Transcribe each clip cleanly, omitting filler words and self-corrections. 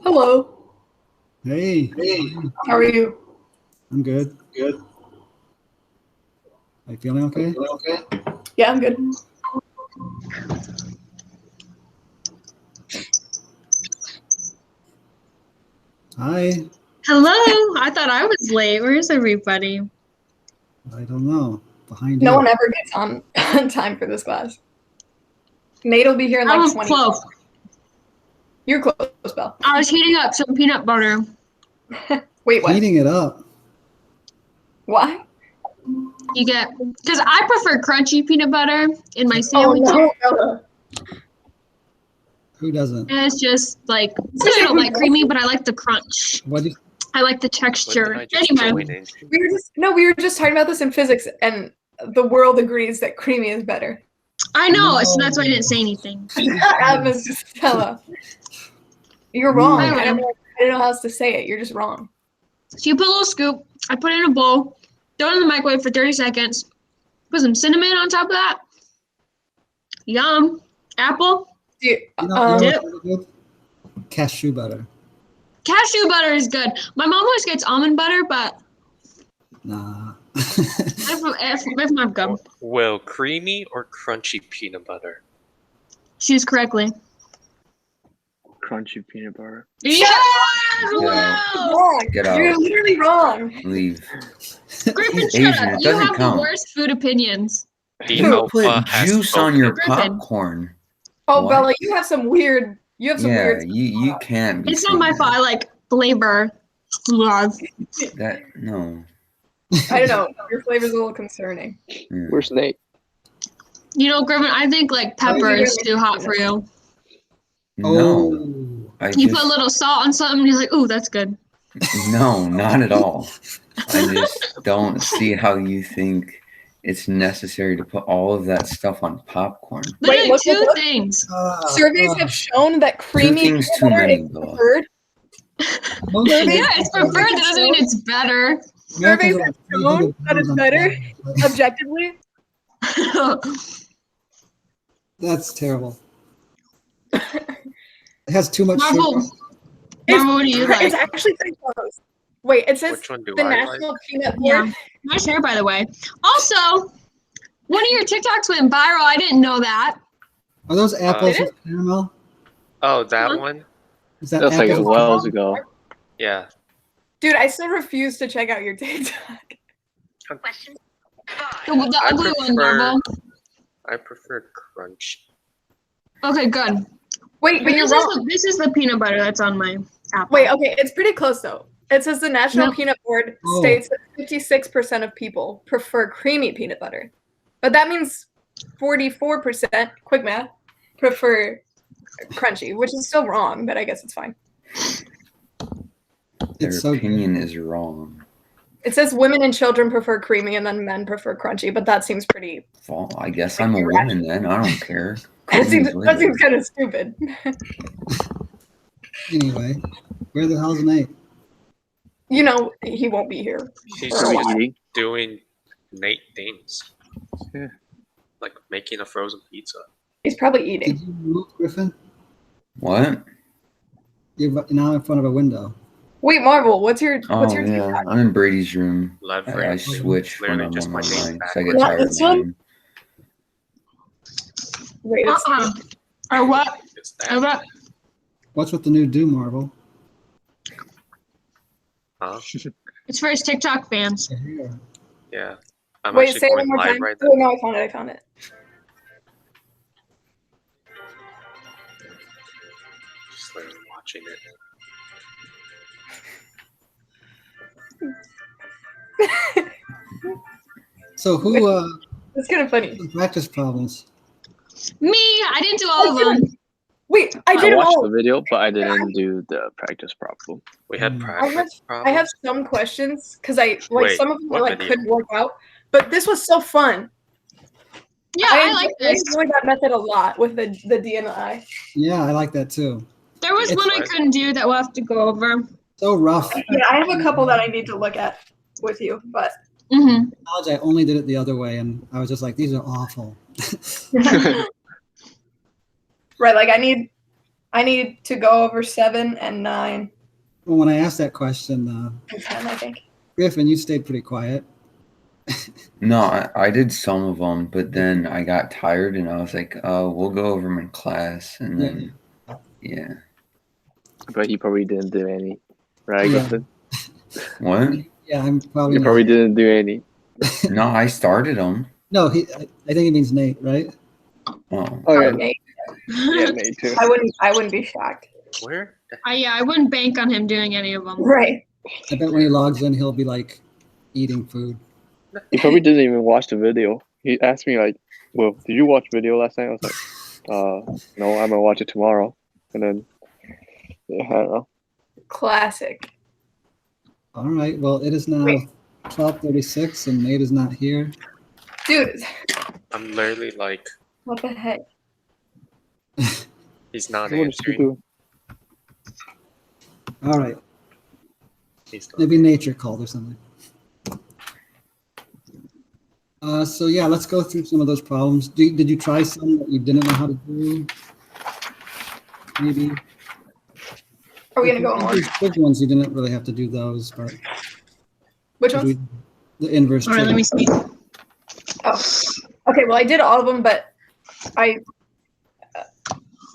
Hello. Hey. How are you? I'm good. Good. Are you feeling okay? Yeah, I'm good. Hi. Hello. I thought I was late. Where's everybody? I don't know. Behind No you. one ever gets on time for this class. Nate will be here in I like was 20 close. You're close, Belle. I was heating up some peanut butter. Wait, what? Heating it up. Why? You get, because I prefer crunchy peanut butter in my Oh, sandwich. no, Bella. Who doesn't? And it's just like, I don't like creamy, but I like the crunch. What do you, I like the texture. Anyway, We were just talking about this in physics, and the world agrees that creamy is better. I know, so that's why I didn't say anything. Mrs. Stella. You're wrong. I I know. don't know how else to say it. You're just wrong. So you put a little scoop, I put it in a bowl, throw it in the microwave for 30 seconds, put some cinnamon on top of that. Yum. Apple. Dude, you know dip. what's really good? Cashew butter. Cashew butter is good. My mom always gets almond butter, but Nah. if not good. Well, creamy or crunchy peanut butter? Choose correctly. Crunchy peanut butter. Yeah! Yeah. Wow! wrong. Get You're out. literally wrong. Leave. Griffin, He's shut Asian. up. It You doesn't have count. the worst food opinions. The You alpha put has juice on your Griffin. popcorn. Oh, What? Bella, you have some weird. Yeah, you can't be. It's not my saying fault. I like flavor. Love. that. No. I don't know. Your flavor's a little concerning. Yeah. Where's Nate? You know, Griffin, I think like pepper is too hot for you. No. Oh. You put a little salt on something and you're like, ooh, that's good. No, not at all. I just don't see how you think it's necessary to put all of that stuff on popcorn. Wait, Literally look, two look. things. Surveys have shown that creamy things peanut too butter many, is Bella. preferred. Yeah, it's preferred. That doesn't mean it's better. Surveys have shown that it's better objectively. That's terrible. It has too much Marvel, sugar. Marvel, what do you like? It's actually pretty close. Wait, it says Which one do the I National like? Peanut Yeah. Board. Nice hair, by the way. Also, one of your TikToks went viral. I didn't know that. Are those apples Did with caramel? Oh, that Huh? one? Is that That's like apples with wells caramel? ago. Yeah. Dude, I still refuse to check out your TikTok. The ugly one, Marvel. I prefer crunch. Okay, good. Wait, but you're wrong. This is the peanut butter that's on my apple. Wait, okay, it's pretty close though. It says the National Nope. Peanut Board Oh. states that 56% of people prefer creamy peanut butter. But that means 44%, quick math, prefer crunchy, which is still wrong, but I guess it's fine. Their It's so opinion is wrong. It says women and children prefer creamy and then men prefer crunchy, but that seems pretty Well, I guess I'm a woman then. I don't care. that seems Creamy's kind of stupid. Anyway, where the hell's Nate? You know, he won't be here. He's For a just while. Eating. doing Nate things. Yeah. Like making a frozen pizza. He's probably eating. Did you move, Griffin? What? You're now in front of a window. Wait, Marvel, what's your Oh TikTok? yeah, I'm in Brady's room. I Leverage. switch when Literally I'm just on my my name line, back. so I get Not tired of this one? mine. Wait, it's, Or what? It's Or that. what? What's with the new do, Marvel? Huh? It's for his TikTok fans. Yeah. Yeah. I'm wait, actually say it one going more live time. right Oh, now. no, I found it. I found it. Just like watching it. So who It's kind of funny. practice problems? Me, I didn't do all of them. Wait, I I did them watched all. the video, but I didn't do the practice problem. We had Mm. practice I have problems. some questions because I like Wait, some of them I what like video? couldn't work out, but this was so fun. Yeah, I like I this. enjoyed that method a lot with the D and the I. Yeah, I like that too. There was one I What? couldn't do that we'll have to go over. So rough. Yeah, I have a couple that I need to look at with you, but Mm-hmm. College, I only did it the other way, and I was just like, these are awful. right, like I need to go over 7 and 9 Well, when I asked that question, and 10, I think. Griffin, you stayed pretty quiet. No, I did some of them, but then I got tired and I was like, we'll go over them in class. And then, yeah. But he probably didn't do any. Right, Yeah. Griffin? What? Yeah, I'm probably You not. probably didn't do any. No, I started them. No, I think he means Nate, right? Oh. Oh, yeah. Okay. Yeah, me too. I wouldn't be shocked. Where? the- I wouldn't bank on him doing any of them. Right. I bet when he logs in, he'll be like eating food. He probably didn't even watch the video. He asked me like, "Well, did you watch video last night?" I was like, no, I'm gonna watch it tomorrow." And then, yeah, I don't know. Classic. All right. Well, it is now Wait. 12:36, and Nate is not here. Dude, I'm literally like, what the heck? he's not What did you answering. do? All right. He's not. Maybe nature called or something. So yeah, let's go through some of those problems. Did you try some that you didn't know how to do? Maybe. Are we gonna go on? These big ones you didn't really have to do those, but Which ones? the inverse. All right, let me see. Oh, okay. Well, I did all of them, but I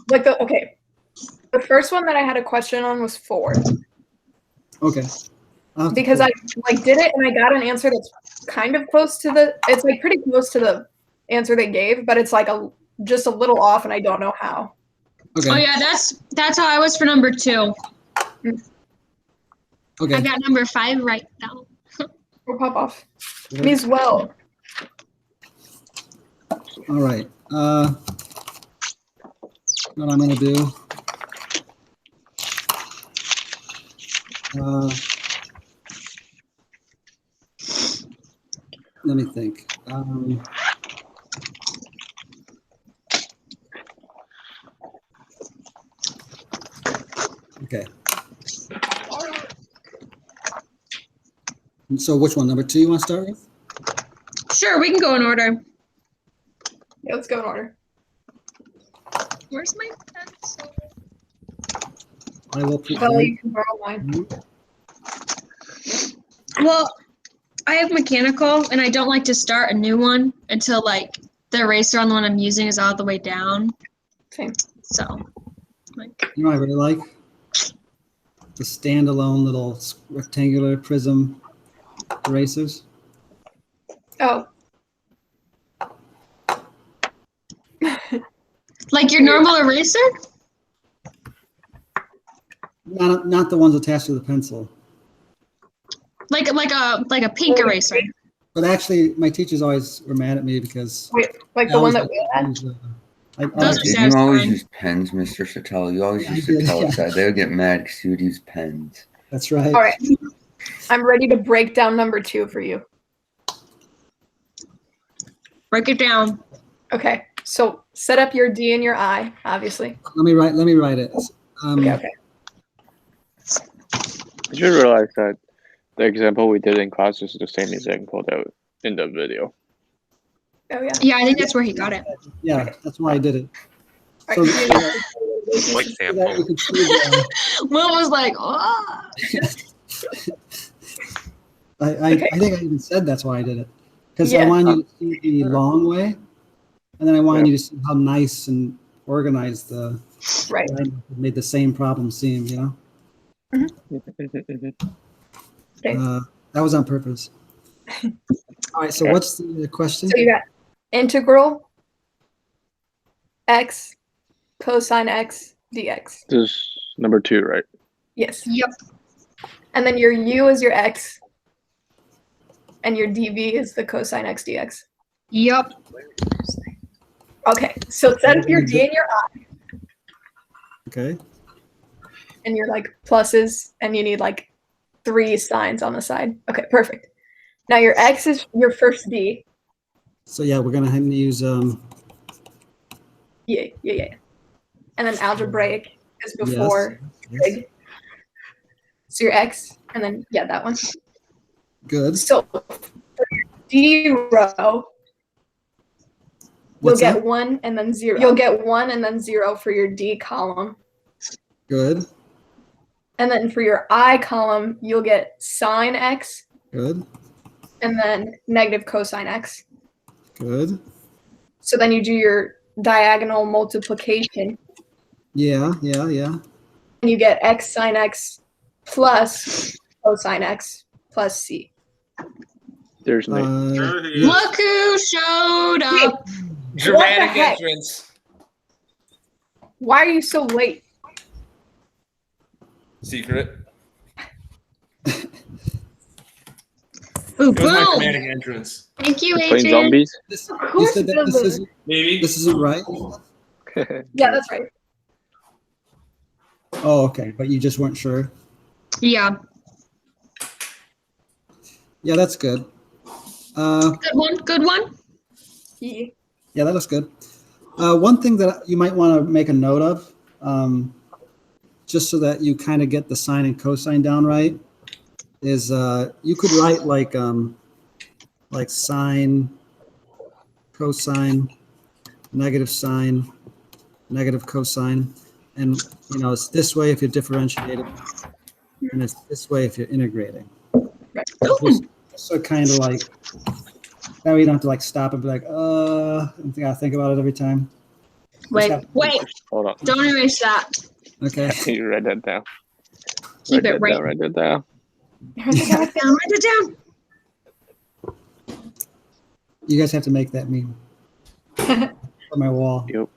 like the okay. The first one that I had a question on was 4 Okay. I'll have to because pull- I like did it and I got an answer that's kind of close to the. It's like pretty close to the answer they gave, but it's like just a little off, and I don't know how. Okay. Oh yeah, that's how I was for number 2. Okay. I got number 5 right now. Or pop off. Me as well. All right. What I'm gonna do? Let me think. Okay. So which one? Number 2 you want to start with? Sure, we can go in order. Yeah, let's go in order. Where's my pencil? I will put Bella, you can borrow mine. Well, I have mechanical, and I don't like to start a new one until like the eraser on the one I'm using is all the way down. Same. So, like, You know what I really like? The standalone little rectangular prism erasers. Oh, like your normal eraser? Not the ones attached to the pencil. Like a pink eraser. But actually, my teachers always were mad at me because wait, like the I one always that we had. use, Those are Did you satisfying. always use pens, Mr. Sotelo? You always Yeah, I used to did, tell us yeah. that. They would get mad because you would use pens. That's right. All right. I'm ready to break down number 2 for you. Break it down. Okay. So set up your D and your I, obviously. Let me write it. Okay. Did you realize that the example we did in class is the same example that in the video? Oh yeah. Yeah, I think that's where he got it. Yeah, that's why I did it. All So, right. What so that example? we could see the- Will was like, oh. I think I even said that's why I did it. Because I Yeah. wanted you to see the long way And then I wanted Yeah. you to see how nice and organized the Right. made the same problem seem, you know? Okay. That was on purpose. All right, so Okay. what's the question? So you got integral x cosine x dx. This is number 2, right? Yes. Yep. And then your u is your x, and your dv is the cosine x dx. Yep. Okay, so set up your d and your I Okay. and your like pluses, and you need like 3 signs on the side. Okay, perfect. Now your x is your first d. So yeah, we're gonna have to use Yeah. And then algebraic is yes, before yes. trig. So your x, and then yeah, that one. Good. So for your d row, What's you'll that? get 1 and then 0. You'll get 1 and then 0 for your d column. Good. And then for your I column, you'll get sine x Good. and then negative cosine x. Good. So then you do your diagonal multiplication, Yeah. and you get x sine x plus cosine x plus c. There's Nate. There he is. Look who showed up. Dramatic What the heck? entrance. Why are you so late? Secret. Ooh, It was my boom. dramatic entrance. Thank you, Playing Adrian. zombies. This, Of you course said it that doesn't. Maybe. this isn't right. Yeah, that's right. Oh, okay, but you just weren't sure. Yeah. Yeah, that's good. Good one. Good one. Yeah. Yeah, that looks good. One thing that you might want to make a note of, just so that you kind of get the sine and cosine down right, is you could write like sine, cosine, negative sine, negative cosine, and you know it's this way if you're differentiating, and it's this way if you're integrating. Ooh. So kind of like that way you don't have to like stop and be like, and gotta think about it every time. Wait. have- Wait. Hold on. Don't erase that. Okay. You write that down. Keep Write it that right. down. Write that down. Write it down. You guys have to make that meme on my wall. Yep.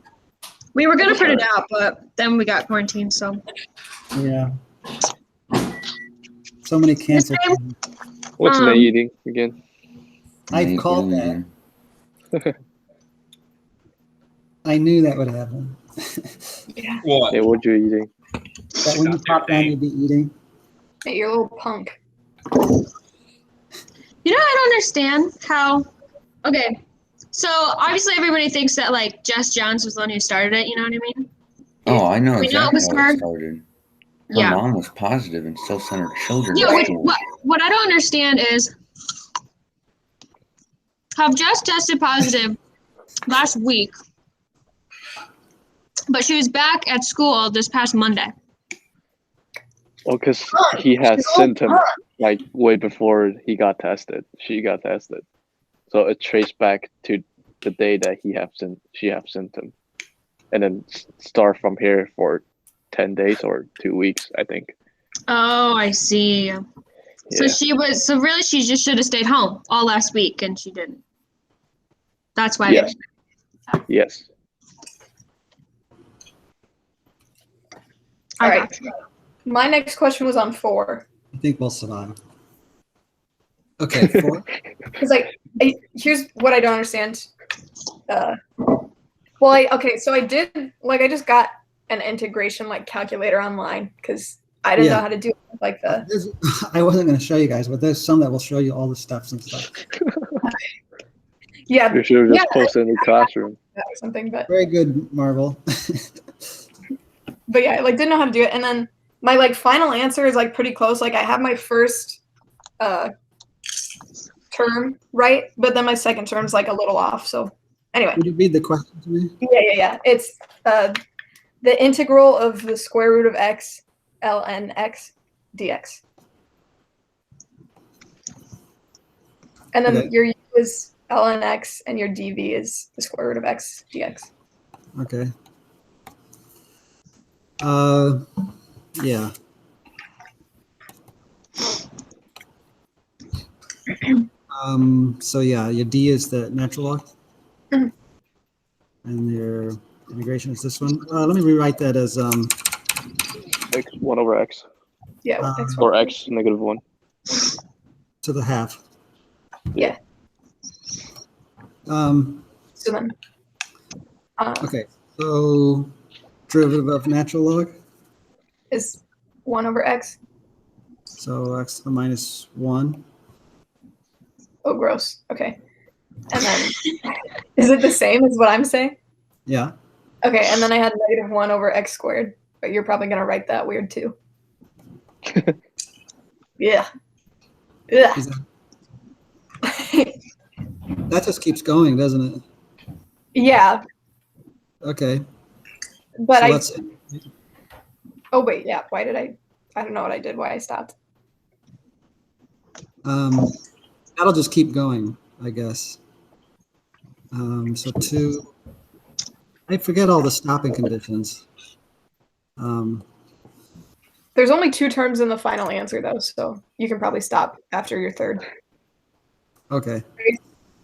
We were gonna print it out, but then we got quarantined, so. Yeah. So many canceled. Yes, things. What's Nate eating again? I've Nate called William. that. I knew that would happen. What? Hey, what you eating? That when you pop down, you'd be eating. Hey, you're a little punk. You know, I don't understand how. Okay, so obviously everybody thinks that like Jess Jones was the one who started it. You know what I mean? Oh, I know We know it exactly was how her. it started. Her Yeah. mom was positive and still sent her children Yeah. to Which, school. what I don't understand is, have Jess tested positive last week, but she was back at school this past Monday. Well, because he has symptoms like way before he got tested. She got tested, so it traced back to the day that she have symptoms, and then start from here for 10 days or 2 weeks, I think. Oh, I see. So Yeah. so really she just should have stayed home all last week and she didn't. That's why. Yes. Yes. I All got right. you. My next question was on 4. I think we'll survive. Okay, 4. Because here's what I don't understand. Okay, so I just got an integration like calculator online because I didn't know how to do it like the. I wasn't going to show you guys, but there's some that will show you all the steps and stuff. Yeah, You should have just posted in the classroom. or something, but Very good, Marvel. yeah, I didn't know how to do it, and then my final answer is pretty close. I have my first term right, but then my second term's a little off. So anyway. Would you read the question to me? Yeah. It's the integral of the square root of x ln x dx. And then Okay. your u is ln x, and your dv is the square root of x dx. Okay. Yeah. So yeah, your d is the natural log, Mhm. and your integration is this one. Let me rewrite that as X 1 over x. Yeah, Um, x1. Or x negative 1. to the half. Yeah. So then, Okay, so derivative of natural log. is 1 over x. So x to the minus 1. Oh, gross. Okay. And then, is it the same as what I'm saying? Yeah. Okay, and then I had negative 1 over x squared, but you're probably going to write that weird too. Yeah. Yeah. Is that just keeps going, doesn't it? Yeah, Okay. but so I. let's. Oh, wait, yeah. Why did I don't know what I did, why I stopped. That'll just keep going, I guess. So 2. I forget all the stopping conditions. There's only 2 terms in the final answer, though, so you can probably stop after your third. Okay.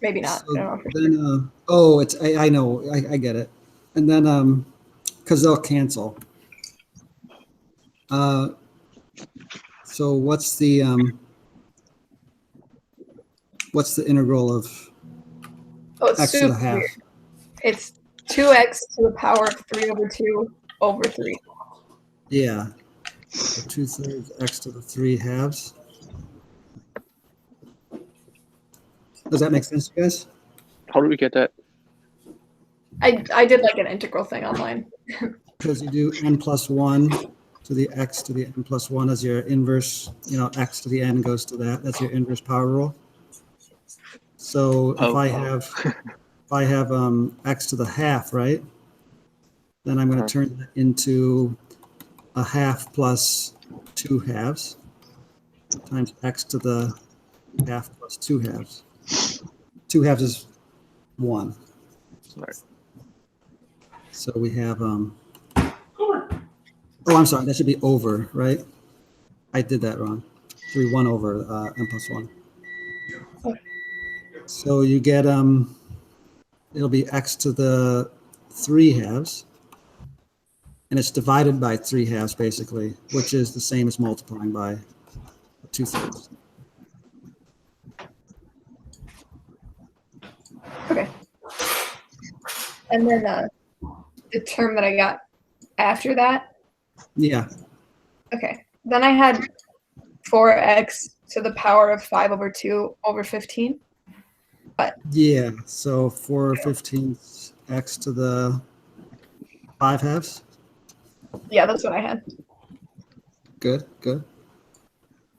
Maybe not. So I don't know. For then, sure. it's I know I get it, and then because they'll cancel. So what's the integral of Oh, it's x to the super half? weird. It's 2x to the power of 3 over 2 over 3. Yeah. So 2/3 x to the 3 halves. Does that make sense, you guys? How do we get that? I did like an integral thing online. Because you do n plus 1 to the x to the n plus 1 as your inverse, x to the n goes to that. That's your inverse power rule. So if I have x to the half, right, then I'm going to turn that into a half plus 2 halves times x to the half plus 2 halves. 2 halves is 1. Right. So we have oh, I'm sorry, that should be over, right? I did that wrong. Should be 1 over n plus 1. So you get it'll be x to the 3 halves, and it's divided by 3 halves basically, which is the same as multiplying by 2/3. Okay. And then the term that I got after that. Yeah. Okay. Then I had 4x to the power of 5 over 2 over 15. But Yeah. So 4/15 x to the 5 halves. yeah, that's what I had. Good. Good.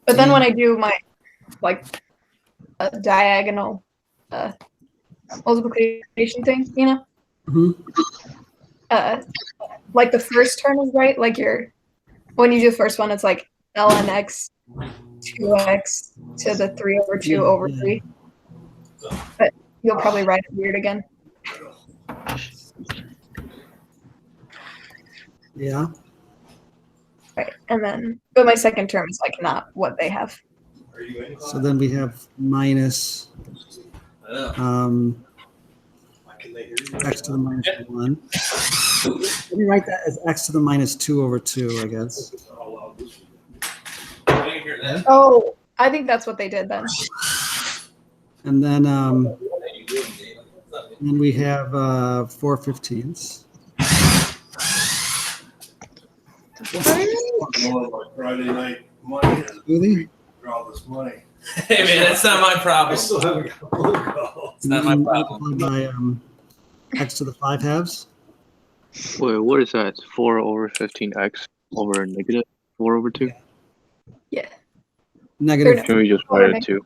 But then when I do my diagonal multiplication thing, Mhm. Like the first term is right. Like when you do the first one, it's like ln x 2x to the 3 over 2 over 3. But you'll probably write it weird again. Yeah. Right. And then, but my second term is like not what they have. So then we have minus x to the minus 1. Let me write that as x to the minus 2 over 2, I guess. Oh, I think that's what they did then. And then we have 4/15. Friday night money Smoothie? all this money. Hey man, that's not my problem. I still haven't got one call. It's not my problem. Multiplied by x to the 5 halves. Wait, what is that? 4 over 15x over negative 4 over 2? Yeah. Negative Can we just write it 2?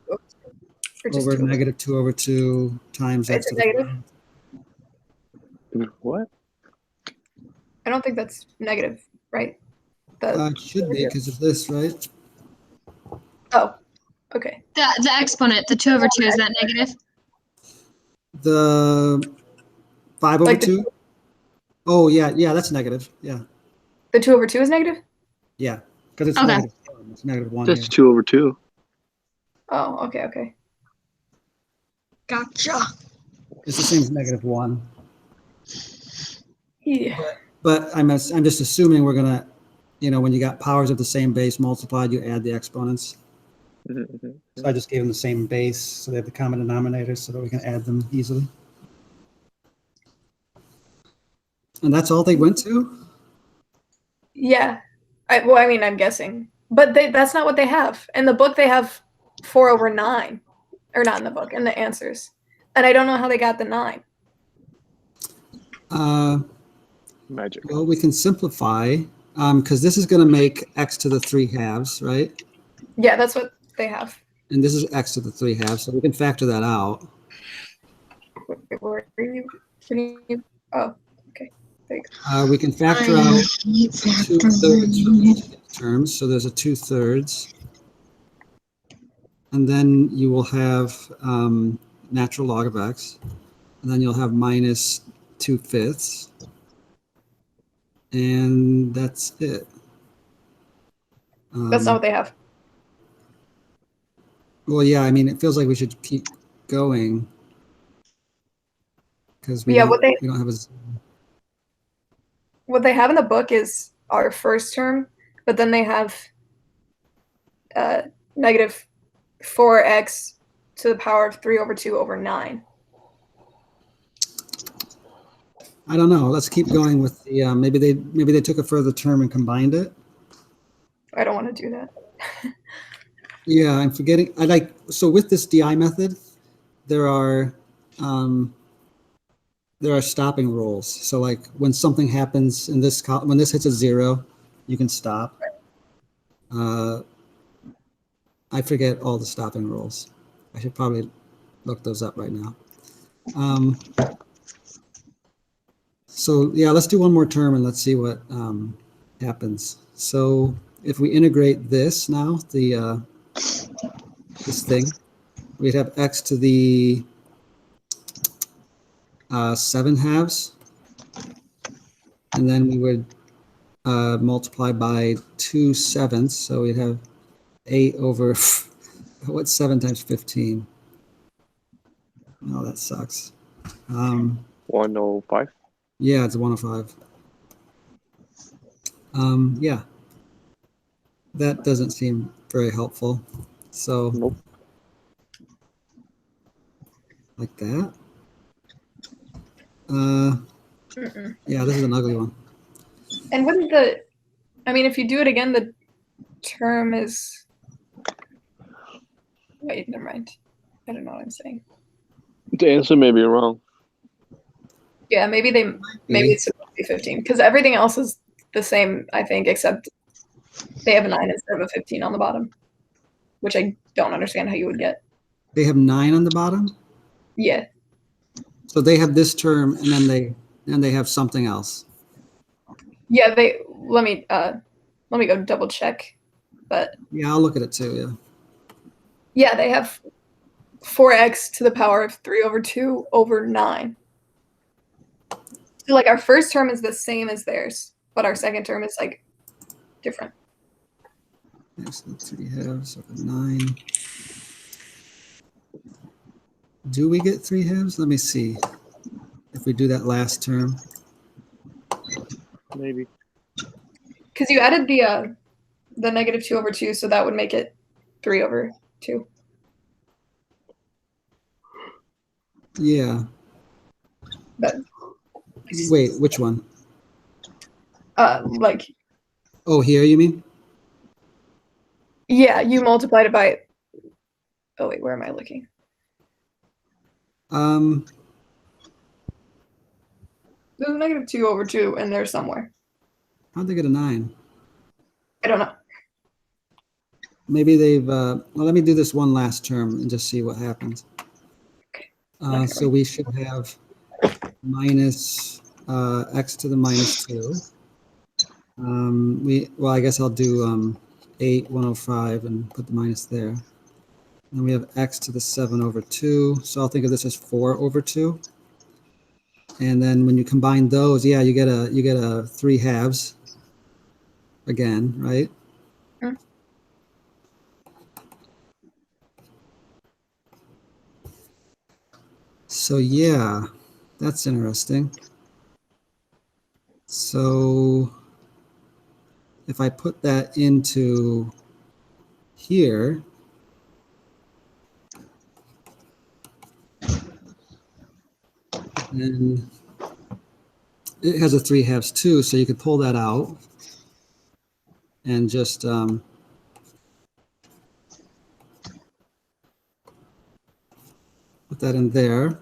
over negative 2 over 2 times x Is to it the negative? 5. What? I don't think that's negative, right? It should be because of this, right? Oh, okay. The exponent, the 2 over 2, is that negative? The 5 over Like the 2? Oh, yeah, that's negative. Yeah, The 2 over 2 is negative? yeah, because it's Okay. negative. It's -1 That's here. 2/2. Oh, okay. Gotcha. It's the same as -1. Yeah. But I'm just assuming we're gonna, when you got powers of the same base multiplied, you add the exponents. So I just gave them the same base, so they have the common denominator, so that we can add them easily. And that's all they went to? Yeah. I mean, I'm guessing. But that's not what they have. In the book, they have 4 over 9. Or not in the book, in the answers. And I don't know how they got the 9. Magic. Well, we can simplify, because this is going to make x to the 3 halves, right? Yeah, that's what they have. And this is x to the 3 halves, so we can factor that out. Where are you? Can you? Oh, okay. There you go. We can factor out 2/3 from each of these terms, so there's a 2/3. And then you will have natural log of x, and then you'll have minus 2/5. And that's it. That's not what they have. Well, yeah, I mean, it feels like we should keep going because we Yeah, don't have a. what they have in the book is our first term, but then they have negative 4x to the power of 3 over 2 over 9. I don't know. Let's keep going with the. Maybe they took a further term and combined it. I don't want to do that. Yeah, I'm forgetting. So with this DI method, there are stopping rules. So like when something happens in this when this hits a 0, you can stop. I forget all the stopping rules. I should probably look those up right now. So yeah, let's do one more term and let's see what happens. So if we integrate this now, this thing, we'd have x to the 7 halves, and then we would multiply by 2/7, so we'd have 8 over, what's 7 times 15? Oh, that sucks. 105. Yeah, it's 105. Yeah, that doesn't seem very helpful. So, Nope. like that. Yeah, this is an ugly one. And wouldn't if you do it again, the term is, wait, never mind. I don't know what I'm saying. The answer may be wrong. Yeah, maybe it's supposed to be 15 because everything else is the same, I think, except they have a 9 instead of a 15 on the bottom, which I don't understand how you would get. They have 9 on the bottom. Yeah. So they have this term, and then they have something else. Yeah, let me go double check. But yeah, I'll look at it too. Yeah, they have 4x to the power of 3 over 2 over 9. So like our first term is the same as theirs, but our second term is like different. Excellent. 3 halves over 9. Do we get 3 halves? Let me see. If we do that last term. Maybe. Because you added the negative 2 over 2, so that would make it 3 over 2. Yeah. But wait, which one? Like. Oh, here you mean? Yeah, you multiplied it by. Oh wait, where am I looking? There's a negative 2 over 2 in there somewhere. How'd they get a 9? I don't know. Maybe they've. Well, let me do this one last term and just see what happens. Okay. So we should have minus x to the minus 2. Well, I guess I'll do 8, 105 and put the minus there. Then we have x to the 7 over 2. So I'll think of this as 4 over 2. And then when you combine those, yeah, you get a 3 halves again, right? Hmm. So yeah, that's interesting. So if I put that into here, then it has a 3 halves too, so you could pull that out and just put that in there.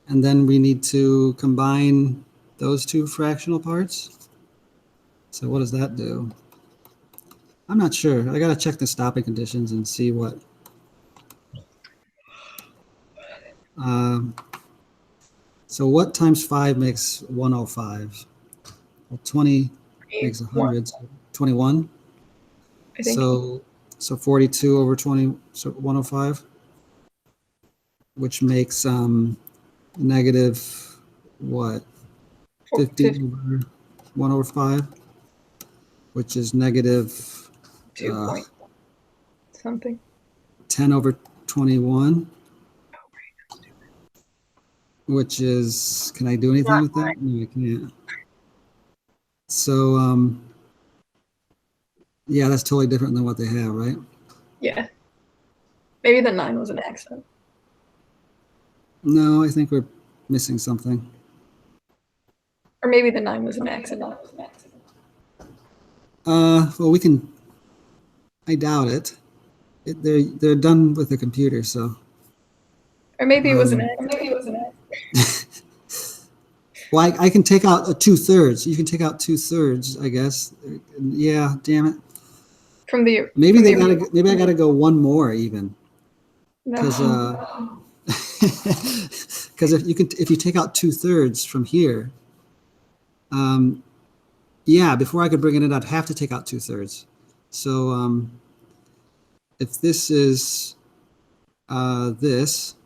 And then we need to combine those two fractional parts. So what does that do? I'm not sure. I got to check the stopping conditions and see what. So what times 5 makes 105? Well, 20 makes 100, so 21. I think. So 42 over 20, so 105, which makes negative what? 50 over 1 over 5, which is negative 2 point something. 10 over 21, which is, can I do anything with that? No, I can't. So, yeah, that's totally different than what they have, right? Yeah. Maybe the 9 was an accident. No, I think we're missing something. Or maybe the 9 was an accident. Well, we can, I doubt it. They're done with the computer, so. Or maybe it was an accident. Well, I can take out 2/3. You can take out 2/3, I guess. Yeah, damn it. From the Maybe from maybe I gotta go one more even. no. Because if you take out 2/3 from here, yeah, before I could bring it in, I'd have to take out 2/3. So if this is this,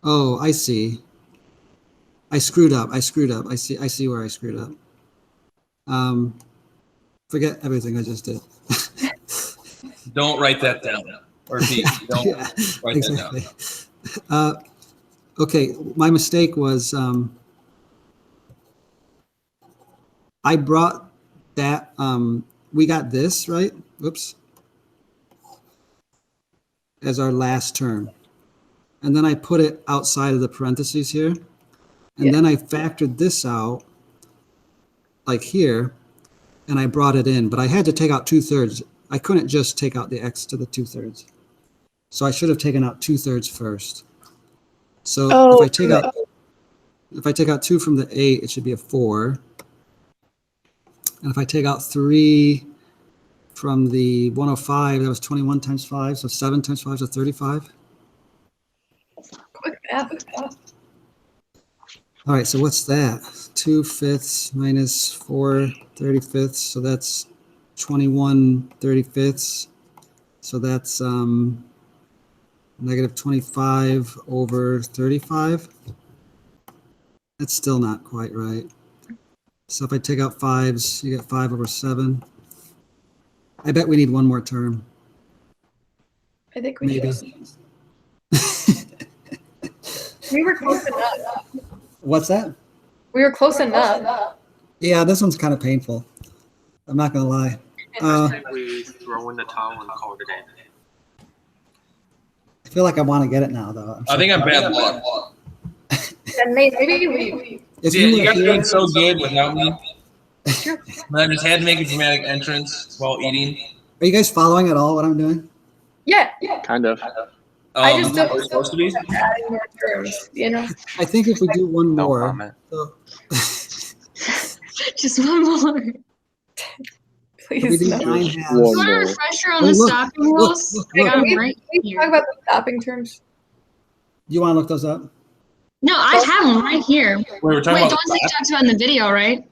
oh, I see. I screwed up. I see where I screwed up. Forget everything I just did. Don't write that down. Or Pete, don't Yeah, write exactly. that down. Okay, my mistake was I brought that, we got this, right? Whoops. As our last term. And then I put it outside of the parentheses here. And then I factored this out, like here, and I brought it in. But I had to take out 2/3. I couldn't just take out the x to the 2/3. So I should have taken out 2/3 first. So if I take out 2 from the 8, it should be a 4. And if I take out 3 from the 105, that was 21 times 5. So 7 times 5 is 35. Quick math. All right, so what's that? 2/5 minus 4/35. So that's 21/35. So that's negative 25 over 35. That's still not quite right. So if I take out 5s, you get 5 over 7. I bet we need one more term. I think we Maybe. should. We were close enough. What's that? We were close enough. Yeah, this one's kind of painful. I'm not gonna lie. I think we throw in the towel and call it a day. I feel like I want to get it now, though. I think I'm bad luck. Then maybe we. If Yeah, you were guys are here- doing so good without me. And I just had to make a dramatic entrance while eating. Are you guys following at all what I'm doing? Yeah. Kind of. I just don't. Are we supposed to be? Adding more terms, you know. I think if we do one No more, comment. so Just one more. if we Please do no. 9 One You halves. want a more. refresher on Oh, the look, stopping look, rules? look, I got look. them right We here. talk about the stopping terms. You want to look those up? No, I have them right here. We're talking Wait, the about ones that you talked about in the video, right?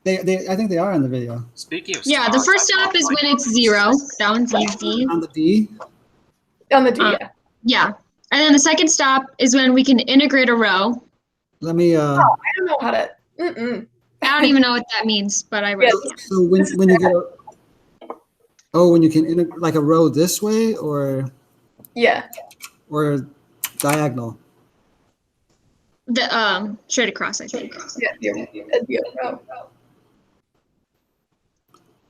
I think they are in the video. Speaking of Yeah, the stars, first I stop thought, is like, when it's 0. That one's easy. On the D. On the D, Uh, yeah. Yeah. And then the second stop is when we can integrate a row. Let me, I don't know how to. Mm-mm. I don't even know what that means, but I read Yeah. it. so when you get when you can, like a row this way or Yeah. diagonal? The straight across, I think. Yeah. Yeah. Row.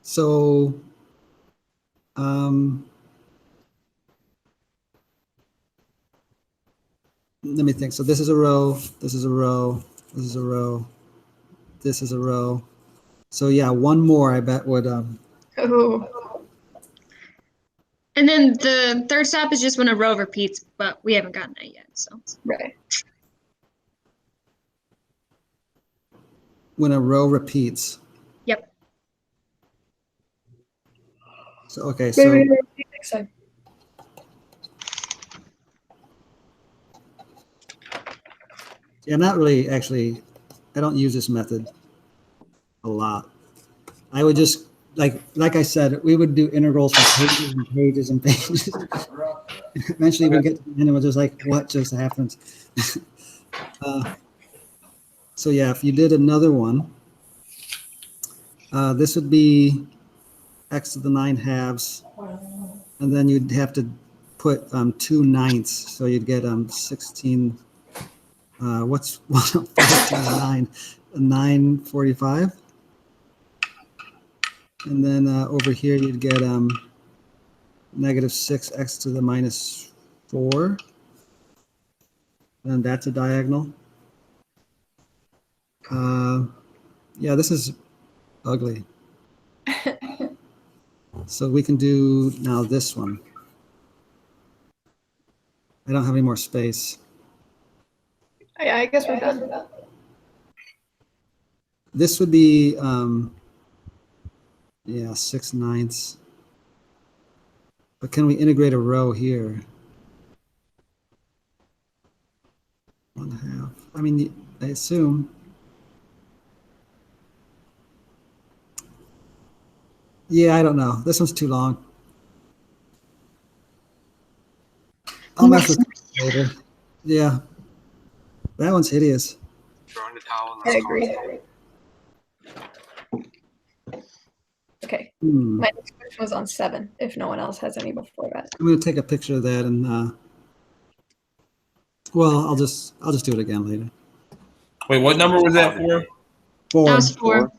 So, let me think. So this is a row, this is a row, this is a row, this is a row. So yeah, one more I bet would, Ooh. And then the third stop is just when a row repeats, but we haven't gotten that yet. So Right. when a row repeats. Yep. So, okay, so Maybe next time. yeah, I'm not really actually, I don't use this method a lot. I would just, like I said, we would do integrals for pages and pages and pages. Eventually we get to the end and we're just like, what just happened? So yeah, if you did another one, this would be x to the 9 halves, and then you'd have to put 2 ninths, so you'd get 16. What's 1 9? 945. And then over here you'd get negative 6x to the minus 4. And that's a diagonal. Yeah, this is ugly. So we can do now this one. I don't have any more space. Yeah, I guess we're done. This would be, yeah, 6 ninths. But can we integrate a row here? 1/2. I mean, I assume. Yeah, I don't know. This one's too long. I'll mess with it later. Yeah. That one's hideous. Throwing the towel. I agree. Okay. Hmm. My next question was on 7, if no one else has any before that. I'm gonna take a picture of that and well, I'll just do it again later. Wait, what number was that for? 4. that was 4.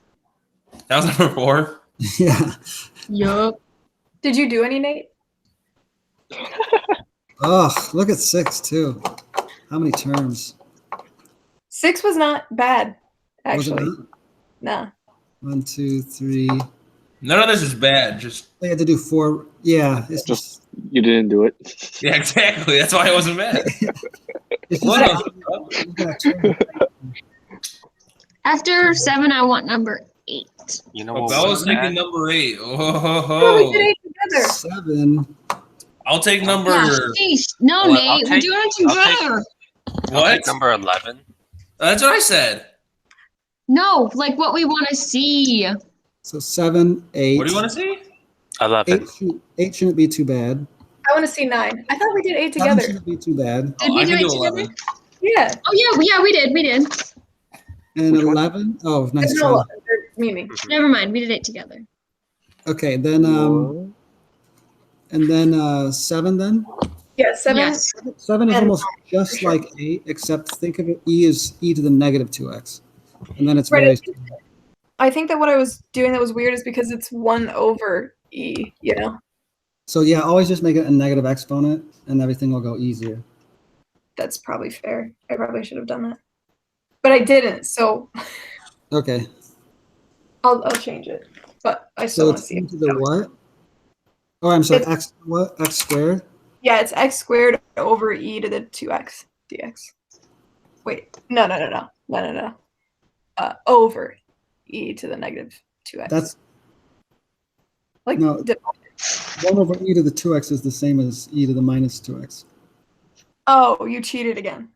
That was number 4. Yeah. Yup. Did you do any, Nate? Oh, look at 6 too. How many terms? 6 was not bad, Was it actually. not? Nah. 1, 2, 3. None of this is bad. Just I had to do 4. Yeah, it's Just you didn't do it. yeah, exactly. That's why it wasn't bad. it's What just else? After 7, I want number 8. You know Oh, what? I was was thinking bad? number 8. Oh, we did Oh, 8 together. 7. I'll take number. Yeah, sheesh. No, Well, Nate, we're doing it I'll take- together. I'll take What? number 11. That's what I said. No, like what we want to see. So 7, 8. What do you want to see? 11. 8 shouldn't be too bad. I want to see 9. I thought we did 8 7 together. shouldn't be too bad. Did we I do can it do together? 11. Yeah. Oh yeah, we did. And Which one? 11. Oh, nice There's try. no meaning. Never mind, we did 8 together. Okay, then and then 7 then? Yeah, 7. Yes. 7 is And- almost just sure. like 8, except think of it, e is e to the negative 2x. And then it's Right, very I think that what I was doing that was weird is because it's 1 over E, you know? so yeah, always just make it a negative exponent and everything will go easier. That's probably fair. I probably should have done that. But I didn't, so Okay. I'll change it. But I still So want to it's see e it. to the what? Oh, I'm sorry, It's- x what? X squared? Yeah, it's x squared over e to the 2x dx. Wait, no. Over e to the negative 2x. That's like no. 1 over e to the 2x is the same as e to the minus 2x. Oh, you cheated again.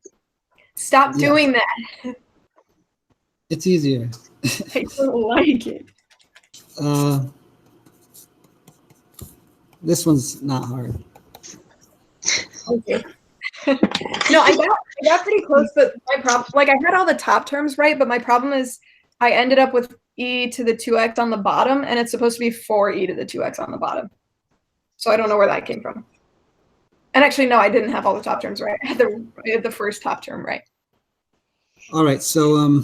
Stop Yeah. doing that. It's easier. I don't like it. This one's not hard. Okay. No, I got pretty close, but my problem, like I had all the top terms right, but my problem is I ended up with e to the 2x on the bottom, and it's supposed to be 4e to the 2x on the bottom. So I don't know where that came from. And actually, no, I didn't have all the top terms right. I had the first top term right. All right, so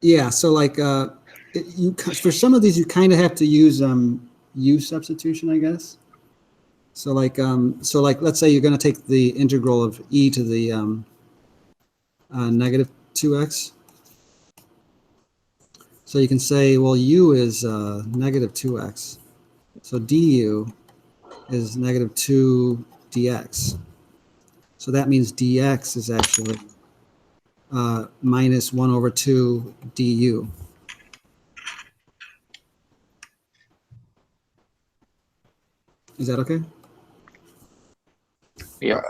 yeah, so like for some of these you kind of have to use u substitution, I guess. So like let's say you're going to take the integral of e to the negative 2x. So you can say, well, u is negative 2x. So du is negative 2 dx. So that means dx is actually minus 1 over 2 du. Is that okay? Yeah.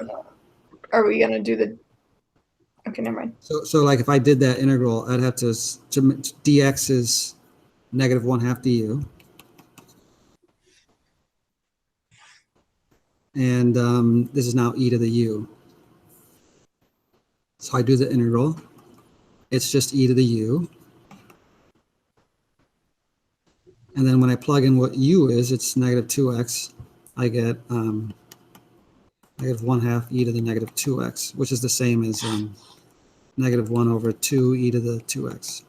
Are we gonna do the? Okay, never mind. So like if I did that integral, I'd have to dx is negative 1/2 du. And this is now e to the u. So I do the integral. It's just e to the u. And then when I plug in what u is, it's negative 2x. I get negative 1/2 e to the negative 2x, which is the same as negative 1 over 2 e to the 2x.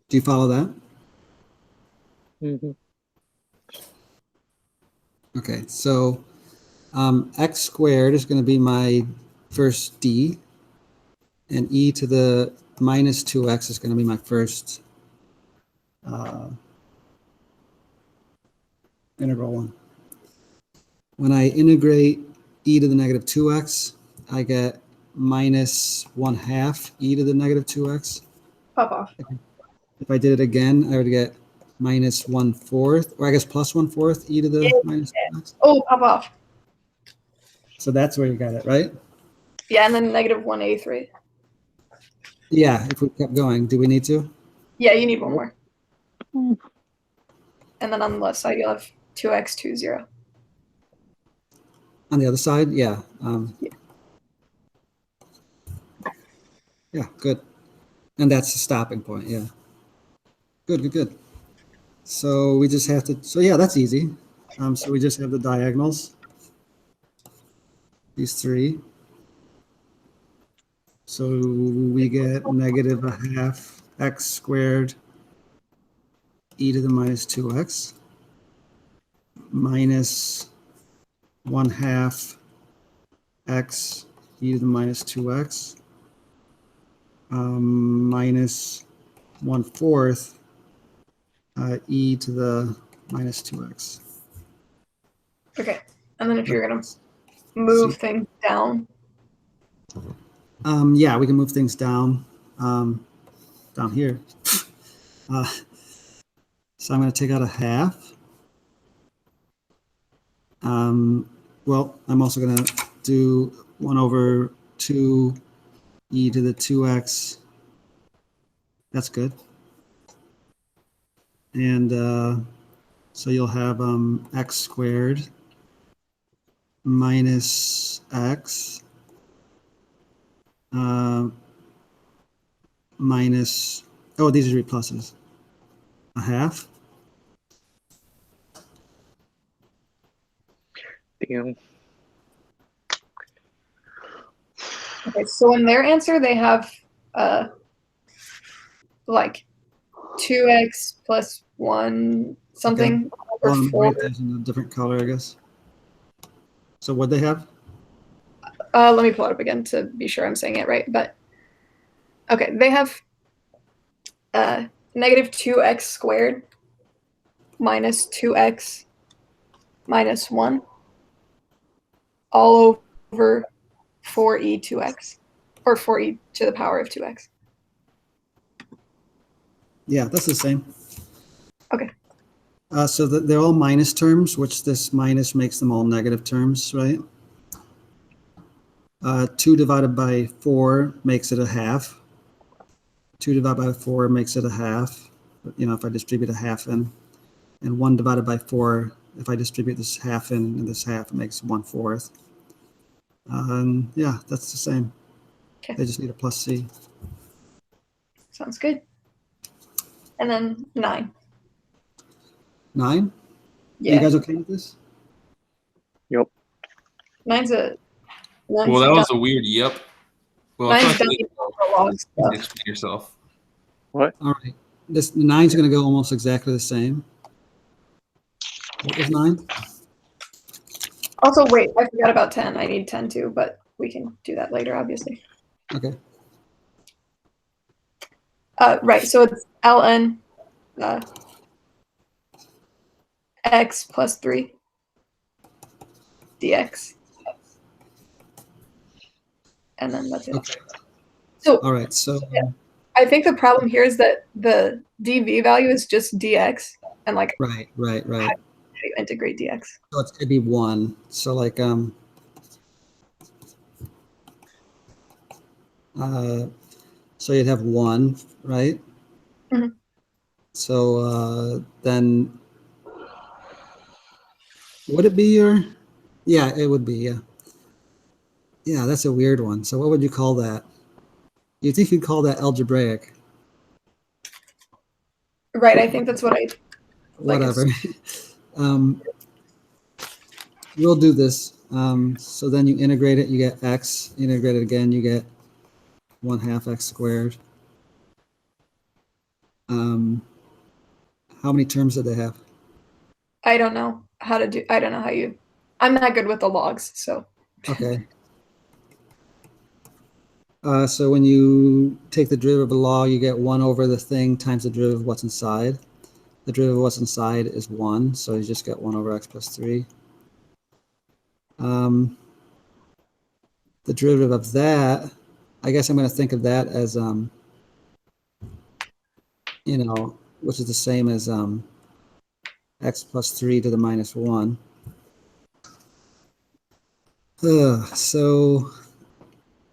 Do you follow that? Mm-hmm. Okay, so x squared is going to be my first d, and e to the minus 2x is going to be my first integral one. When I integrate e to the negative 2x, I get minus 1/2 e to the negative 2x. Pop off. If I did it again, I would get minus 1/4, or I guess plus 1/4 e to the minus 2x. Oh, pop off. So that's where you got it, right? Yeah, and then negative 1/8, right? Yeah, if we kept going, do we need to? Yeah, you need one more. And then on the left side, you'll have 2x 2 0. On the other side, yeah. Yeah, good. And that's the stopping point, yeah. Good. So we just have to, so yeah, that's easy. So we just have the diagonals, these three. So we get negative 1/2 x squared e to the minus 2x minus 1/2 x e to the minus 2x minus 1/4 e to the minus 2x. Okay, and then if you're gonna move things down. Yeah, we can move things down here. So I'm going to take out 1/2. Well, I'm also going to do 1 over 2 e to the 2x. That's good. And so you'll have x squared minus x minus, oh, these are pluses. 1/2. Damn. Okay, so in their answer, they have like 2x plus 1 something over Well, 4. write those in a different color, I guess. So what they have? Let me pull it up again to be sure I'm saying it right. But okay, they have negative 2x squared minus 2x minus 1 all over 4e 2x, or 4e to the power of 2x. Yeah, that's the same. Okay. So they're all minus terms, which this minus makes them all negative terms, right? 2 divided by 4 makes it a half. 2 divided by 4 makes it a half, if I distribute a half in. And 1 divided by 4, if I distribute this half in and this half, it makes 1/4. Yeah, that's the same. Okay. They just need a plus C. Sounds good. And then 9. 9? Yeah. You guys okay with this? Yep. 9's a. Well, that was a weird yep. Well, I Mine's feel dummy like for log you stuff. explain yourself. What? All right. This 9's going to go almost exactly the same. What was 9? Also, wait, I forgot about 10. I need 10 too, but we can do that later, obviously. Okay. Right, so it's ln x plus 3 dx. And then that's it. Okay. So All right. So yeah. I think the problem here is that the dv value is just dx, and like right. how do you integrate dx? So it'd be 1. So like so you'd have 1, right? Mhm. So then would it be your? Yeah, it would be. Yeah. Yeah, that's a weird one. So what would you call that? You think you'd call that algebraic? Right, I think that's what I like. Whatever. We'll do this. So then you integrate it, you get x. Integrate it again, you get 1/2 x squared. How many terms did they have? I don't know how to do. I don't know how you. I'm not good with the logs, so. Okay. So when you take the derivative of a log, you get 1 over the thing times the derivative of what's inside. The derivative of what's inside is 1, so you just get 1 over x plus 3. The derivative of that, I guess I'm going to think of that as, which is the same as x plus 3 to the minus 1. So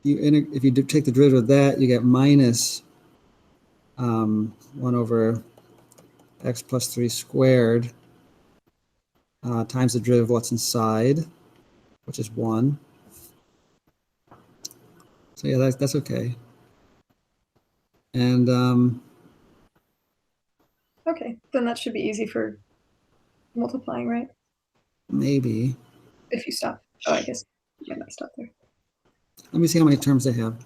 if you take the derivative of that, you get minus 1 over x plus 3 squared times the derivative of what's inside, which is 1. So yeah, that's okay. And Okay, then that should be easy for multiplying, right? maybe. If you stop. Oh, I guess you might not stop there. Let me see how many terms they have.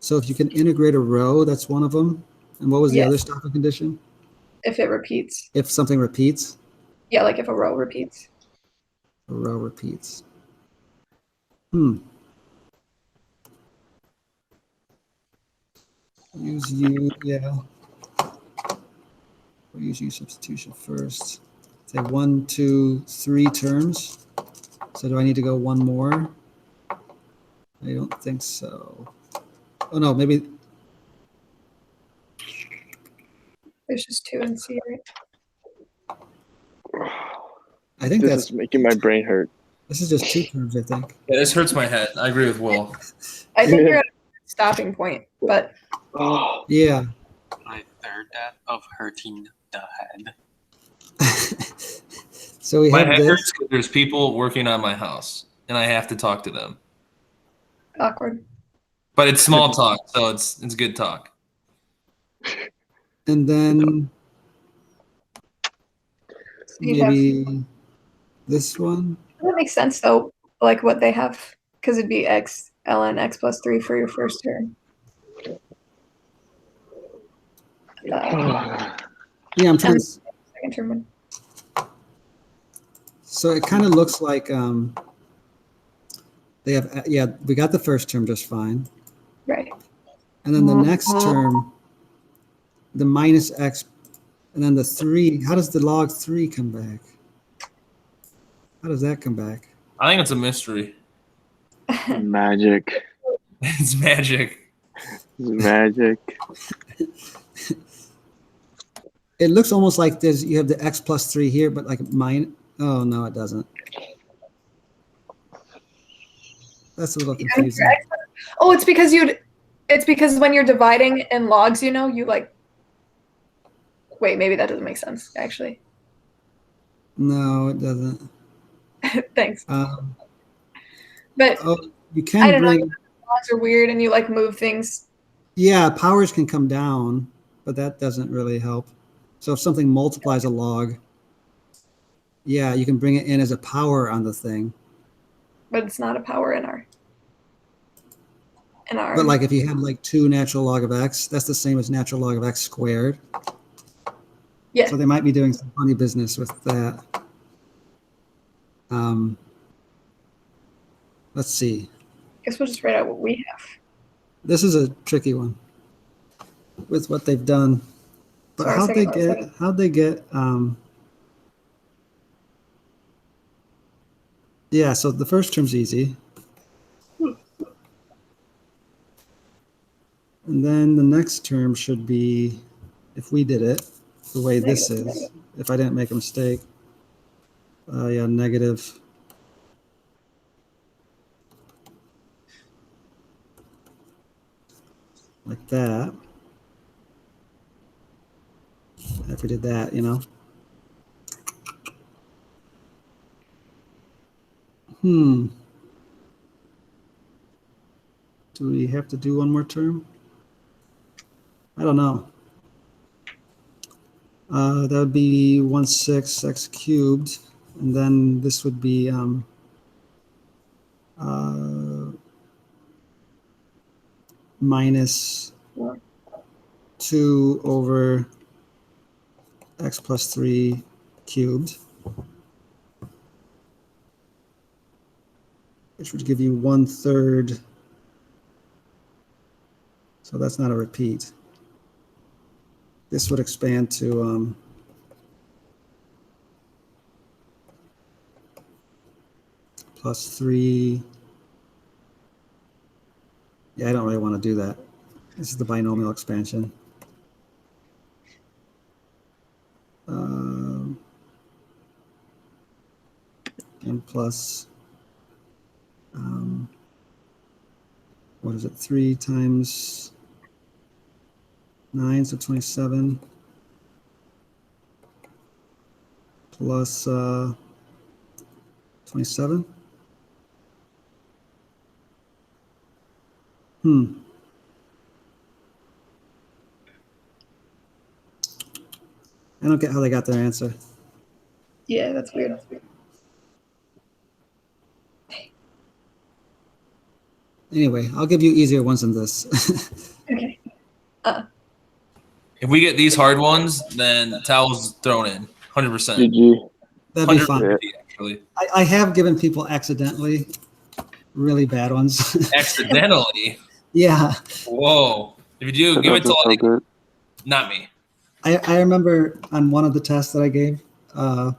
So if you can integrate a row, that's one of them. And what was the Yes. other stopping condition? If it repeats. If something repeats? Yeah, like if a row repeats. A row repeats. Use U, yeah. We'll use U substitution first. Say 1, 2, 3 terms. So do I need to go one more? I don't think so. Oh no, maybe. There's just 2 in C, right? I think This is making my brain hurt. This is just 2 terms, I think. Yeah, this hurts my head. I agree with Will. I think you're at a stopping point, but Oh, Yeah. My third death of hurting the head. So we My have head this. hurts because there's people working on my house, and I have to talk to them. awkward. But it's small talk, so it's good talk. And then You have- maybe this one. That makes sense though, like what they have, because it'd be x ln x plus 3 for your first term. Yeah, I'm trying And to. second term. So it kind of looks like they have. Yeah, we got the first term just fine. Right. And then the next term, the minus x, and then the 3. How does the log 3 come back? How does that come back? I think it's a mystery. magic. It's magic. It's magic. It looks almost like you have the x plus 3 here, but like mine. Oh no, it doesn't. That's a little confusing. Oh, it's because when you're dividing in logs, you like. Wait, maybe that doesn't make sense, actually. No, it doesn't. Thanks. But Oh, you I can don't know. bring. Logs are weird, and you like move things. Yeah, powers can come down, but that doesn't really help. So if something multiplies a log, yeah, you can bring it in as a power on the thing. But it's not a power in our. But like if you had like 2 natural log of x, that's the same as natural log of x squared. Yeah. So they might be doing some funny business with that. Let's see. Guess we'll just write out what we have. This is a tricky one with what they've done. But Sorry, how'd they get yeah, so the first term's easy. And then the next term should be, if we did it the way this is, if I didn't make a mistake, yeah, negative. Like that. If we did that, Do we have to do one more term? I don't know. That would be 1/6 x cubed, and then this would be minus 2 over x plus 3 cubed, which would give you 1/3. So that's not a repeat. This would expand to plus 3. Yeah, I don't really want to do that. This is the binomial expansion. And plus, what is it? 3 times 9, so 27. Plus 27. I don't get how they got their answer. Yeah, that's weird. Anyway, I'll give you easier ones than this. Okay. If we get these hard ones, then towels thrown in, 100%. GG. That'd be fun. Actually, I have given people accidentally really bad ones. accidentally. Yeah. Whoa! If you do, give it to So like good. not me. I remember on one of the tests that I gave, I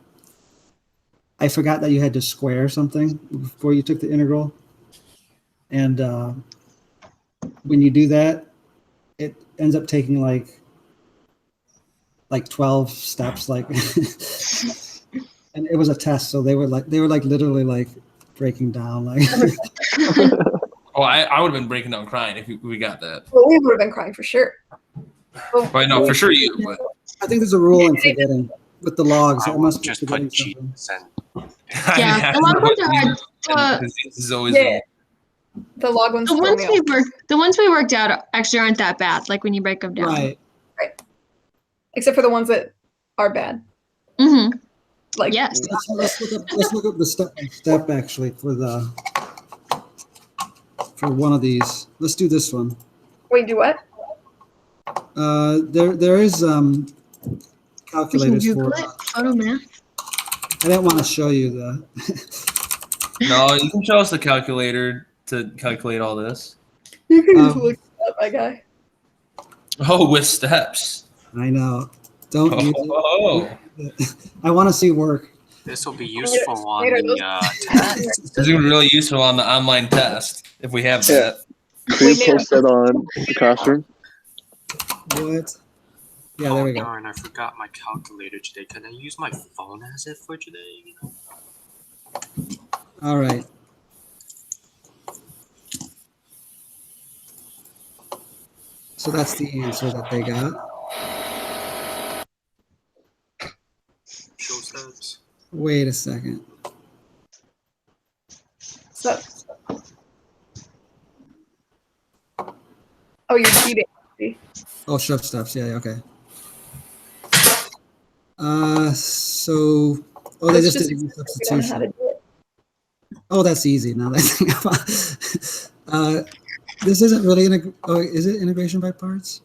forgot that you had to square something before you took the integral. And when you do that, it ends up taking like 12 steps, like, and it was a test. So they were literally like breaking down, like. Oh, I would have been breaking down crying if we got that. Well, we would have been crying for sure. Right, no, for sure you. But I think there's a rule in forgetting with the logs. I I would must be just forgetting put something. cheats and Yeah, the log ones are hard. This is always Yeah. The log ones. The ones we worked out actually aren't that bad. Like when you break them down. Right. Except for the ones that are bad. Mm-hmm. Like Yes. Let's look up the step by step actually for one of these. Let's do this one. Wait, do what? There is calculators for it. Photo math. I didn't want to show you the. no. You can show us the calculator to calculate all this. You can just look it up, my guy. Oh, with steps. I know. Don't use Oh, it. I want to see work. this will be useful on the test. this is gonna be really useful on the online test if we have that. Can you post that on the classroom? What? Yeah, there we go. Darn, I forgot my calculator today. Can I use my phone as it for today? All right. So that's the answer that they got. Show steps. Wait a second. So, oh, you're cheating. Oh, shove steps. Yeah, okay. So, oh, they It's just did a we don't know how to substitution. do it. Oh, that's easy. Now that I think about this isn't really, oh, is it integration by parts?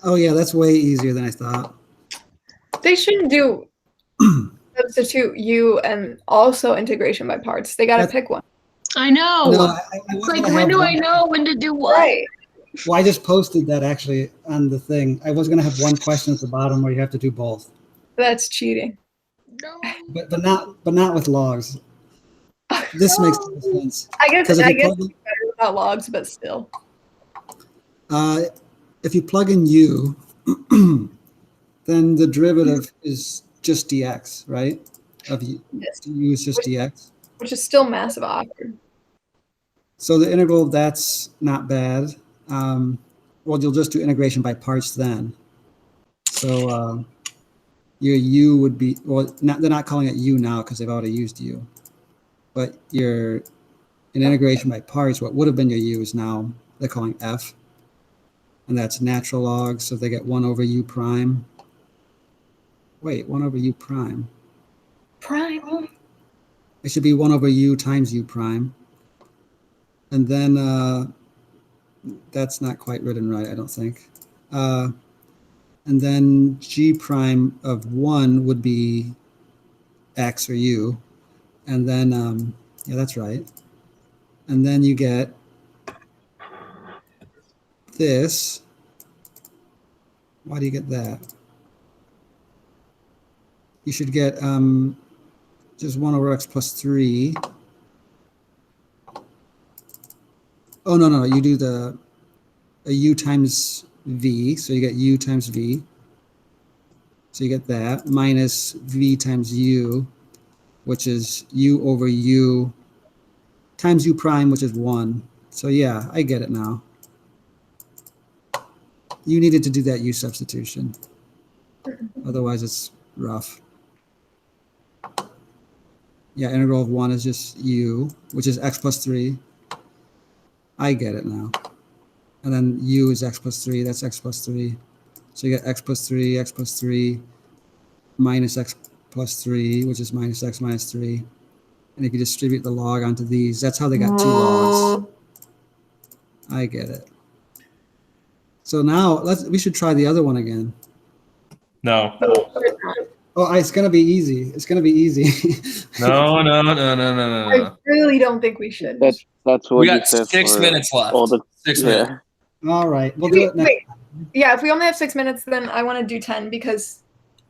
Oh yeah, that's way easier than I thought. They shouldn't do substitute U and also integration by parts. They got to That's- pick one. I know. No, I It's was like, gonna when have do I one- know when to do what? Right. Well, I just posted that actually on the thing. I was going to have one question at the bottom where you have to do both, That's cheating. No. but not with logs. This makes no sense. I guess Because it's if you better without logs, but still. if you plug in u, then the derivative is just dx, right? Of u, Yes. u is just dx. Which is still massive awkward. So the integral of that's not bad. Well, you'll just do integration by parts then. So your u would be, well, they're not calling it u now because they've already used u. But in integration by parts, what would have been your u is now they're calling f. And that's natural log, so they get 1 over u prime. Wait, 1 over u prime. Prime. It should be 1 over u times u prime. And then that's not quite written right, I don't think. And then g prime of 1 would be x or u. And then, yeah, that's right. And then you get this. Why do you get that? You should get just 1 over x plus 3. Oh, no, you do a u times v, so you get u times v. So you get that, minus v times u, which is u over u, times u prime, which is 1. So yeah, I get it now. You needed to do that u substitution. Otherwise, it's rough. Yeah, integral of 1 is just u, which is x plus 3. I get it now. And then u is x plus 3. That's x plus 3. So you get x plus 3, minus x plus 3, which is minus x minus 3. And if you distribute the log onto these, that's how they got 2 logs. I get it. So now we should try the other one again. No. Oh, it's going to be easy. It's going to be easy. No. I really don't think we should. That's what We you got said 6 for minutes left. all the 6 minutes. All right, we'll do it next. Wait. Yeah, if we only have 6 minutes, then I want to do 10 because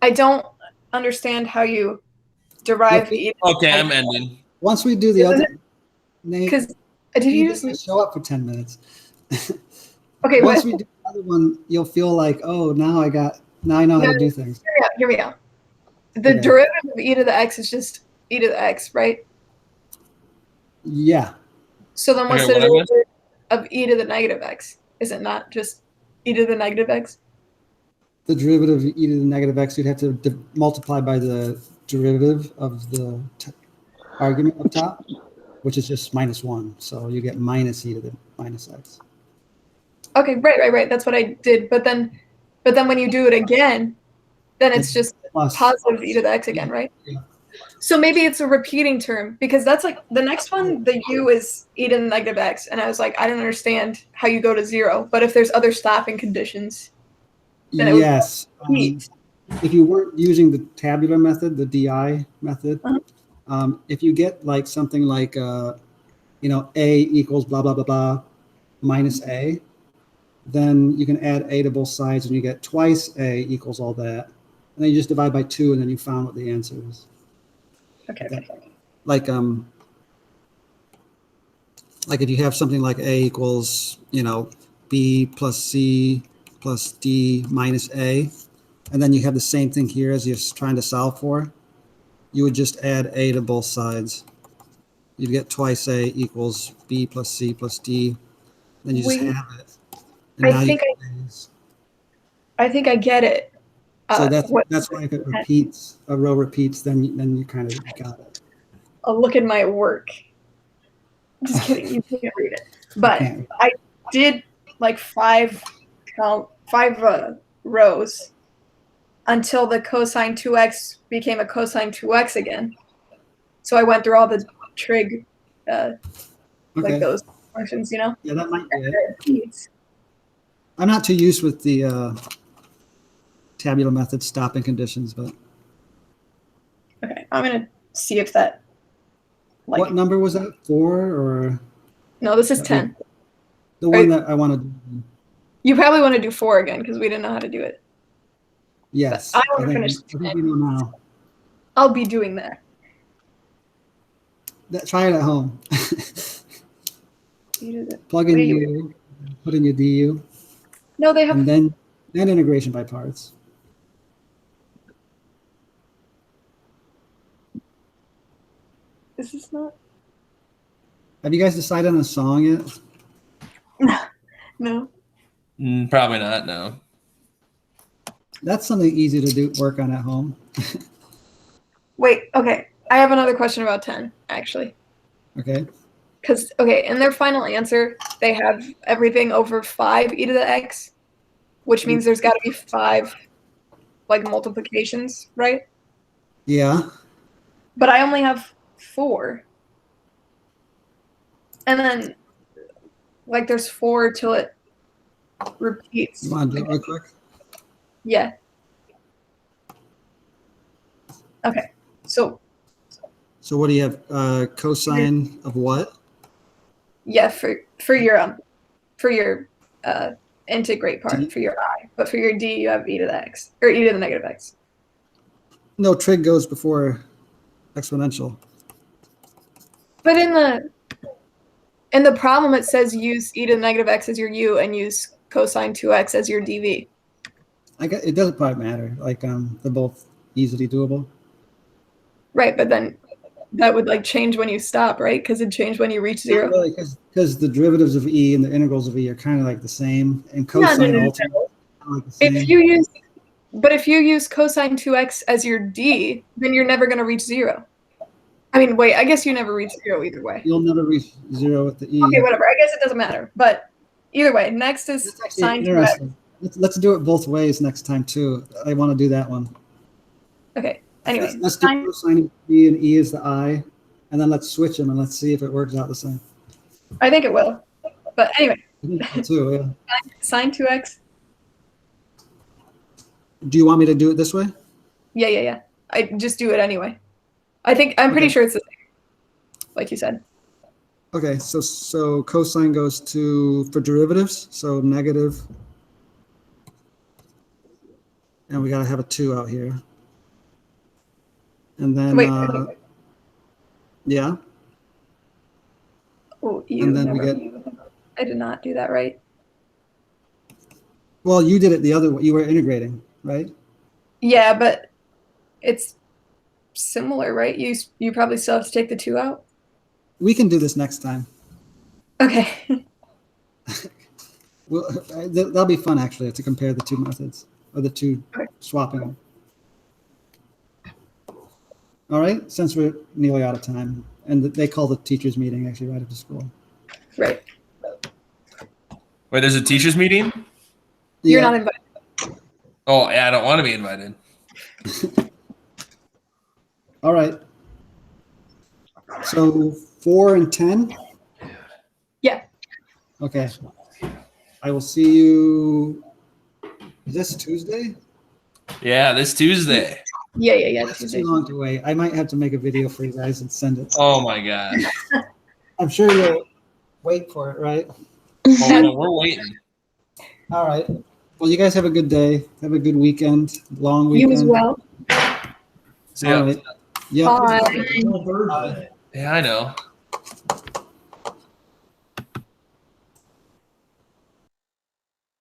I don't understand how you derive the. Okay, I'm ending. Once we do the other, Nate, Because did you you just just? show up for 10 minutes. Okay, Once what? we do the other one, you'll feel like, oh, now I know how to do things. Hear me out. The Okay. derivative of e to the x is just e to the x, right? Yeah. So then what's Okay, the what I missed? derivative of e to the negative x? Is it not just e to the negative x? The derivative of e to the negative x, you'd have to multiply by the derivative of the argument up top, which is just minus 1. So you get minus e to the minus x. Okay, right. That's what I did. But then when you do it again, then it's just Plus. positive e to the x again, right? Yeah. So maybe it's a repeating term because that's like the next one, the u is e to the negative x. And I was like, I don't understand how you go to 0. But if there's other stopping conditions, then it would Yes. repeat. If you weren't using the tabular method, the DI method, Uh-huh. If you get like something like, a equals blah, blah, blah, blah, minus a, then you can add a to both sides and you get twice a equals all that. And then you just divide by 2 and then you found what the answer is. Okay. Like if you have something like a equals, b plus c plus d minus a, and then you have the same thing here as you're trying to solve for, you would just add a to both sides. You'd get twice a equals b plus c plus d, Then you just Wait. have it. And I now think you use. I think I get it. So that's What, why if it repeats, a row repeats, then you kind of got it. I'll look at my work. Just kidding. You can't read it. But can't. I did like five rows until the cosine 2x became a cosine 2x again. So I went through all the trig, Okay. like those functions, you know? Yeah, that might be it. Repeats. I'm not too used with the tabular method stopping conditions, but Okay, I'm gonna see if that. Like, what number was that? 4 or no, this is 10. the one that I want to do? You probably want to do 4 again because we didn't know how to do it. Yes. I want to finish. I think we know now. I'll be doing that. Try it at home. Plug in U, put in your DU, No, they have. and then integration by parts. Is this not? Have you guys decided on a song yet? No. Probably not. No. That's something easy to work on at home. Wait. Okay. I have another question about 10, actually. Okay. Because in their final answer, they have everything over 5 e to the x, which means there's got to be 5 like multiplications, right? Yeah. But I only have 4. And then like there's 4 till it repeats. You want to do it real quick? Yeah. Okay. So what do you have? Cosine of what? yeah, for your integrate part for your I, but for your D you have e to the x or e to the negative x. No, trig goes before exponential. But in the problem it says use e to the negative x as your u and use cosine 2x as your dv. It doesn't probably matter. Like they're both easily doable. Right, but then that would like change when you stop, right? Because it changed when you reach 0. Not really, because the derivatives of e and the integrals of e are kind of like the same, and cosine ultimately like the same. If you use cosine 2x as your d, then you're never going to reach 0. I mean, wait, I guess you never reach 0 either way. You'll never reach 0 with the e. Okay, whatever. I guess it doesn't matter. But either way, next is sine 2x. Let's do it both ways next time too. I want to do that one. Okay. Anyway, let's do cosine e, and e is the I, and then let's switch them and let's see if it works out the same. I think it will. But anyway. I think so too, yeah. Sine 2x. Do you want me to do it this way? Yeah. I just do it anyway. I'm pretty sure it's the same, like you said. Okay, so cosine goes for derivatives, so negative, and we gotta have a 2 out here. And then, wait. Yeah. Oh, and then we get. I did not do that right. Well, you did it the other way. You were integrating, right? Yeah, but it's similar, right? You probably still have to take the 2 out. We can do this next time. Okay. Well, that'll be fun actually to compare the 2 methods or the 2 swapping them. All right, since we're nearly out of time, and they call the teachers meeting actually right after school. Right. Wait, there's a teachers meeting? You're not invited. Oh, yeah, I don't want to be invited. All right. So 4 and 10? Yeah. Okay. I will see you. Is this Tuesday? Yeah, this Tuesday. Yeah. That's too long to wait. I might have to make a video for you guys and send it. Oh my gosh. I'm sure you'll wait for it, right? Oh, no, we're waiting. All right. Well, you guys have a good day. Have a good weekend. Long weekend. You as well. See ya. All right. Yeah. Bye. Yeah, I know.